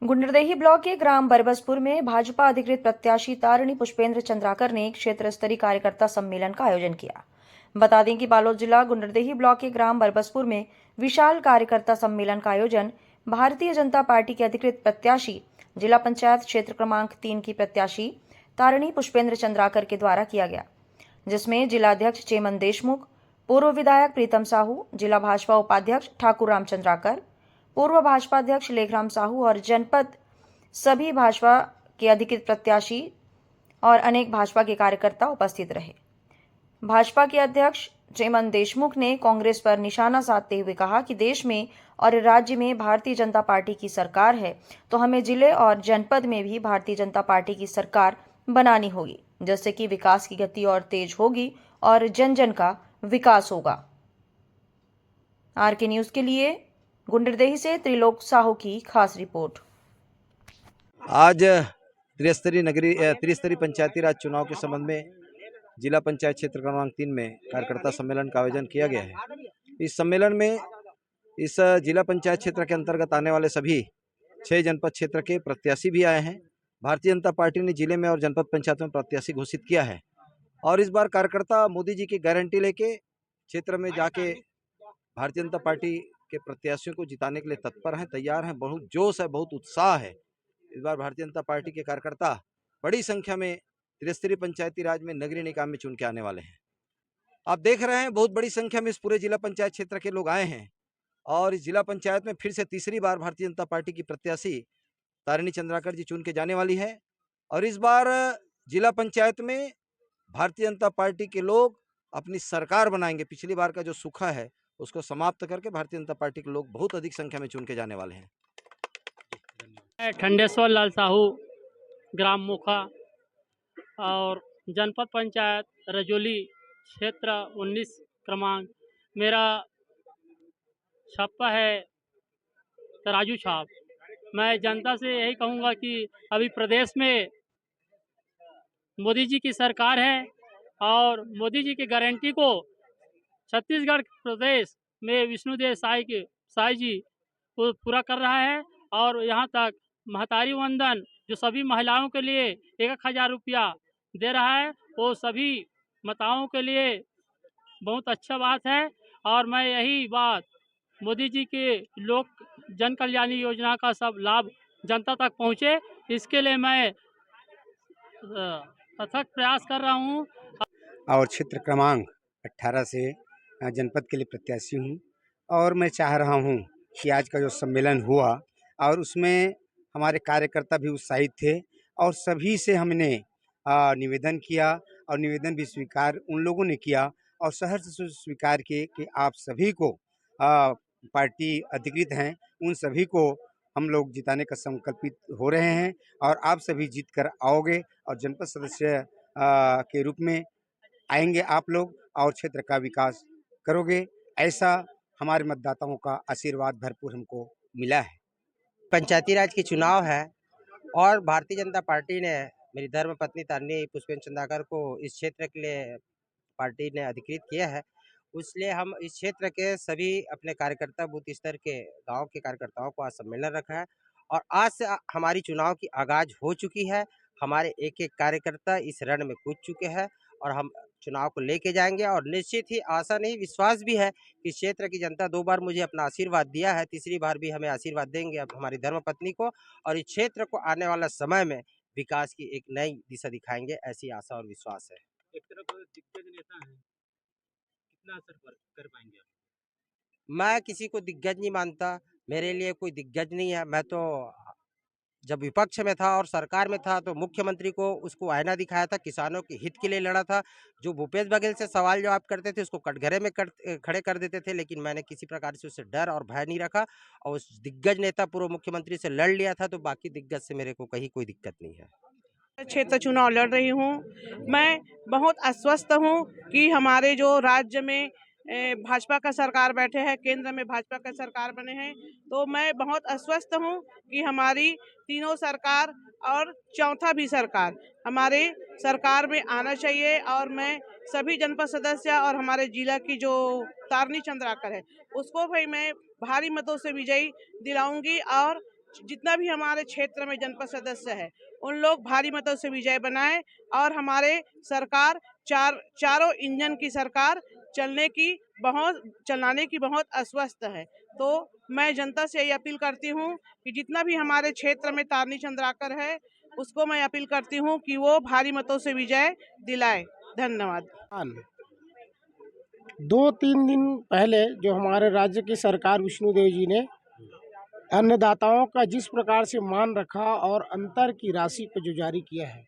Gunderdehi block के ग्राम बरबसपुर में भाजपा अधिकृत प्रत्याशी तारिणी पुष्पेंद्र चंद्राकर ने क्षेत्र स्तरीय कार्यकर्ता सम्मेलन का आयोजन किया। बता दें कि बालोद जिला गुंडरदेही ब्लॉक के ग्राम बरबसपुर में विशाल कार्यकर्ता सम्मेलन का आयोजन भारतीय जनता पार्टी के अधिकृत प्रत्याशी जिला पंचायत क्षेत्र क्रमांक 3 की प्रत्याशी तारिणी पुष्पेंद्र चंद्राकर के द्वारा किया गया, जिसमें जिलाध्यक्ष चेमन देशमुख, पूर्व विधायक प्रीतम साहू, जिला भाजपा उपाध्यक्ष ठाकुर राम चंद्राकर, पूर्व भाजपा अध्यक्ष लेखराम साहू और जनपद सभी भाजपा के अधिकृत प्रत्याशी और अनेक भाजपा के कार्यकर्ता उपस्थित रहे। भाजपा के अध्यक्ष चेमन देशमुख ने कांग्रेस पर निशाना साधते हुए कहा कि देश में और राज्य में भारतीय जनता पार्टी की सरकार है, तो हमें जिले और जनपद में भी भारतीय जनता पार्टी की सरकार बनानी होगी, जिससे कि विकास की गति और तेज होगी और जन जन का विकास होगा। आरके न्यूज के लिए गुंडरदेही से त्रिलोक साहू की खास रिपोर्ट। आज त्रिस्तरीय पंचायती राज चुनाव के संबंध में जिला पंचायत क्षेत्र क्रमांक 3 में कार्यकर्ता सम्मेलन का आयोजन किया गया है। इस सम्मेलन में इस जिला पंचायत क्षेत्र के अंतर्गत आने वाले सभी 6 जनपद क्षेत्र के प्रत्याशी भी आए हैं। भारतीय जनता पार्टी ने जिले में और जनपद पंचायत में प्रत्याशी घोषित किया है और इस बार कार्यकर्ता मोदी जी की गारंटी लेके क्षेत्र में जाके भारतीय जनता पार्टी के प्रत्याशियों को जिताने के लिए तत्पर हैं, तैयार हैं। बहुत जोश है, बहुत उत्साह है। इस बार भारतीय जनता पार्टी के कार्यकर्ता बड़ी संख्या में त्रिस्तरीय पंचायती राज में नगरीय निकाय में चुन के आने वाले हैं। आप देख रहे हैं बहुत बड़ी संख्या में इस पूरे जिला पंचायत क्षेत्र के लोग आए हैं और इस जिला पंचायत में फिर से तीसरी बार भारतीय जनता पार्टी की प्रत्याशी तारिणी चंद्राकर जी चुन के जाने वाली है और इस बार जिला पंचायत में भारतीय जनता पार्टी के लोग अपनी सरकार बनाएंगे। पिछली बार का जो सूखा है उसको समाप्त करके भारतीय जनता पार्टी के लोग बहुत अधिक संख्या में चुन के जाने वाले हैं। ठंडेश्वर लाल साहू, ग्राम मुखा और जनपद पंचायत रजौली क्षेत्र 19 क्रमांक। मेरा छापा है तराजू छाप। मैं जनता से यही कहूँगा कि अभी प्रदेश में मोदी जी की सरकार है और मोदी जी की गारंटी को छत्तीसगढ़ प्रदेश में विष्णुदेव साई जी को पूरा कर रहा है और यहाँ तक महतारी वंदन जो सभी महिलाओं के लिए 1,000 रुपया दे रहा है, वो सभी माताओं के लिए बहुत अच्छा बात है। और मैं यही बात मोदी जी के लोक जन कल्याणी योजना का सब लाभ जनता तक पहुँचे, इसके लिए मैं अथक प्रयास कर रहा हूँ। और क्षेत्र क्रमांक 18 से जनपद के लिए प्रत्याशी हूँ और मैं चाह रहा हूँ कि आज का जो सम्मेलन हुआ और उसमें हमारे कार्यकर्ता भी उत्साहित थे और सभी से हमने निवेदन किया और निवेदन भी स्वीकार उन लोगों ने किया और शहर से स्वीकार किए कि आप सभी को पार्टी अधिकृत हैं, उन सभी को हम लोग जिताने का संकल्पित हो रहे हैं और आप सभी जीत कर आओगे और जनपद सदस्य के रूप में आएंगे आप लोग और क्षेत्र का विकास करोगे। ऐसा हमारे मतदाताओं का आशीर्वाद भरपूर हमको मिला है। पंचायती राज की चुनाव है और भारतीय जनता पार्टी ने मेरी धर्मपत्नी तारिणी पुष्पेंद्र चंद्राकर को इस क्षेत्र के लिए पार्टी ने अधिकृत किया है। इसलिए हम इस क्षेत्र के सभी अपने कार्यकर्ता बूथ स्तर के गांव के कार्यकर्ताओं को आज सम्मेलन रखा है और आज से हमारी चुनाव की आगाज हो चुकी है। हमारे एक एक कार्यकर्ता इस रण में कूद चुके हैं और हम चुनाव को लेके जाएंगे और निश्चित ही आशा नहीं विश्वास भी है कि क्षेत्र की जनता 2 बार मुझे अपना आशीर्वाद दिया है, तीसरी बार भी हमें आशीर्वाद देंगे अब हमारी धर्मपत्नी को और इस क्षेत्र को आने वाला समय में विकास की एक नई दिशा दिखाएंगे, ऐसी आशा और विश्वास है। एक तरफ दिग्गज नेता हैं, कितना असर कर पाएंगे आप? मैं किसी को दिग्गज नहीं मानता, मेरे लिए कोई दिग्गज नहीं है। मैं तो जब विपक्ष में था और सरकार में था तो मुख्यमंत्री को उसको आईना दिखाया था, किसानों के हित के लिए लड़ा था। जो भूपेश बघेल से सवाल जवाब करते थे उसको कटघरे में खड़े कर देते थे, लेकिन मैंने किसी प्रकार से उससे डर और भय नहीं रखा और उस दिग्गज नेता पूर्व मुख्यमंत्री से लड़ लिया था। तो बाकी दिग्गज से मेरे को कहीं कोई दिक्कत नहीं है। क्षेत्र चुनाव लड़ रही हूँ। मैं बहुत आश्वस्त हूँ कि हमारे जो राज्य में भाजपा का सरकार बैठे हैं, केंद्र में भाजपा का सरकार बने हैं, तो मैं बहुत आश्वस्त हूँ कि हमारी तीनों सरकार और चौथा भी सरकार हमारे सरकार में आना चाहिए और मैं सभी जनपद सदस्य और हमारे जिला की जो तारिणी चंद्राकर है उसको भी मैं भारी मतों से विजयी दिलाऊंगी और जितना भी हमारे क्षेत्र में जनपद सदस्य है उन लोग भारी मतों से विजय बनाएं और हमारे सरकार चारों इंजन की सरकार चलाने की बहुत अस्वस्थ है। तो मैं जनता से यही अपील करती हूँ कि जितना भी हमारे क्षेत्र में तारनी चंद्राकर है उसको मैं अपील करती हूँ कि वो भारी मतों से विजय दिलाए। धन्यवाद। 2-3 दिन पहले जो हमारे राज्य की सरकार विष्णुदेव जी ने अन्नदाताओं का जिस प्रकार से मान रखा और अंतर की राशि पर जो जारी किया है,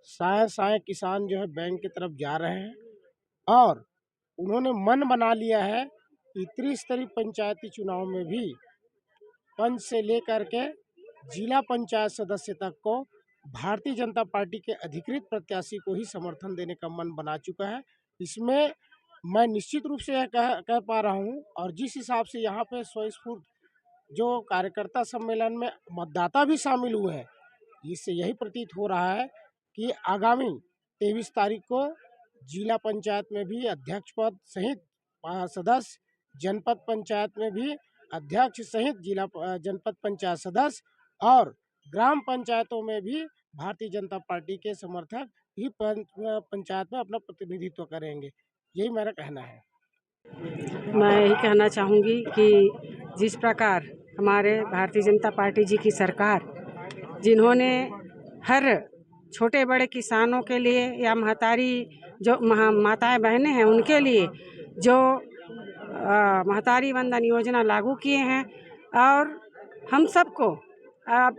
साए साए किसान जो है बैंक की तरफ जा रहे हैं और उन्होंने मन बना लिया है कि त्रिस्तरीय पंचायती चुनाव में भी पंच से लेकर के जिला पंचायत सदस्य तक को भारतीय जनता पार्टी के अधिकृत प्रत्याशी को ही समर्थन देने का मन बना चुका है। इसमें मैं निश्चित रूप से यह कह पा रहा हूँ और जिस हिसाब से यहाँ पे स्वस्फूर्त जो कार्यकर्ता सम्मेलन में मतदाता भी शामिल हुए हैं, इससे यही प्रतीत हो रहा है कि आगामी 23 तारीख को जिला पंचायत में भी अध्यक्ष पद सहित सदस्य, जनपद पंचायत में भी अध्यक्ष सहित जनपद पंचायत सदस्य और ग्राम पंचायतों में भी भारतीय जनता पार्टी के समर्थक ही पंचायत में अपना प्रतिनिधित्व करेंगे। यही मेरा कहना है। मैं यही कहना चाहूँगी कि जिस प्रकार हमारे भारतीय जनता पार्टी जी की सरकार, जिन्होंने हर छोटे बड़े किसानों के लिए या महतारी जो माताएं बहनें हैं उनके लिए जो महतारी वंदन योजना लागू किए हैं और हम सबको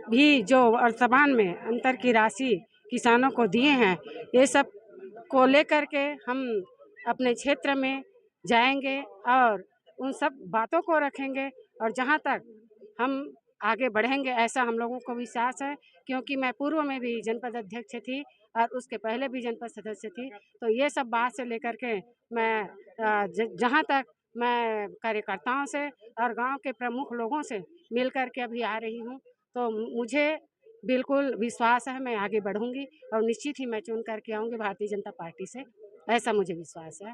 भी जो वर्तमान में अंतर की राशि किसानों को दिए हैं, ये सब को लेकर के हम अपने क्षेत्र में जाएंगे और उन सब बातों को रखेंगे और जहां तक हम आगे बढ़ेंगे ऐसा हम लोगों को विश्वास है, क्योंकि मैं पूर्व में भी जनपद अध्यक्ष थी और उसके पहले भी जनपद सदस्य थी। तो ये सब बात से लेकर के मैं जहां तक मैं कार्यकर्ताओं से और गांव के प्रमुख लोगों से मिल कर के अभी आ रही हूं, तो मुझे बिल्कुल विश्वास है मैं आगे बढ़ूंगी और निश्चित ही मैं चुन करके आऊँगी भारतीय जनता पार्टी से, ऐसा मुझे विश्वास है।